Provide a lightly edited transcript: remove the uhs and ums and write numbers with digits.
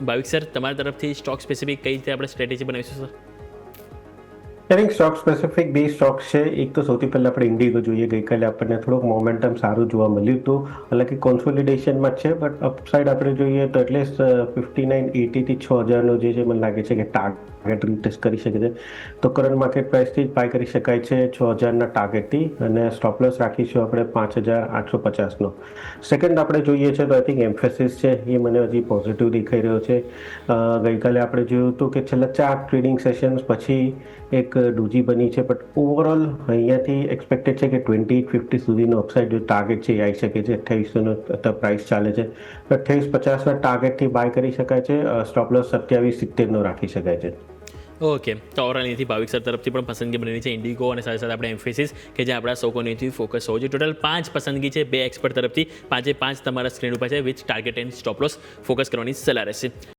ભાવિક sir, તમારા તરફથી stock specific કઈ રીતે આપણે સ્ટ્રેટેજી બનાવીશું sir? I think stock specific બે સ્ટોક્સ છે. એક તો સૌથી પહેલાં આપણે ઇન્ડિગો જોઈએ. ગઈકાલે આપણને થોડુંક મોમેન્ટમ સારું જોવા મળ્યું હતું. હાલાકી કોન્સોલિડેશનમાં જ છે, બટ અપસાઇડ આપણે જોઈએ તો એટલીસ્ટ 5980 થી 6000નો જે છે મને લાગે છે કે ટાર્ગેટ રિટેસ્ટ કરી શકે છે. તો કરંટ માર્કેટ પ્રાઇસથી જ બાય કરી શકાય છે 6000ના ટાર્ગેટથી, અને સ્ટોપ લોસ રાખીશું આપણે 5850નો. સેકન્ડ આપણે જોઈએ છે તો આઈ થિંક એમ્ફેસિસ છે, એ મને હજી પોઝિટિવ દેખાઈ રહ્યો છે. ગઈકાલે આપણે જોયું હતું કે છેલ્લા 4 ટ્રેડિંગ સેશન્સ પછી એક ડૂજી બની છે, બટ ઓવરઓલ અહીંયાથી એક્સપેક્ટેડ છે કે 2850 સુધીનો અપસાઇડ જો ટાર્ગેટ છે એ આવી શકે છે. 2800નો પ્રાઇસ ચાલે છે, 2850ના ટાર્ગેટથી બાય કરી શકાય છે. સ્ટોપ લોસ 2770નો રાખી શકાય છે. ઓકે, તો ઓવરઓલ અહીંથી ભાવિક સર તરફથી પણ પસંદગી બનેલી છે ઇન્ડિગો અને સાથે સાથે આપણે એમ્ફેસિસ, કે જે આપણા સૌકોનીથી ફોકસ હોવો જોઈએ. ટોટલ 5 પસંદગી છે 2 એક્સપર્ટ તરફથી. 5 તમારા સ્ક્રીન ઉપર છે, which target and stop loss focus કરવાની સલાહ રહેશે.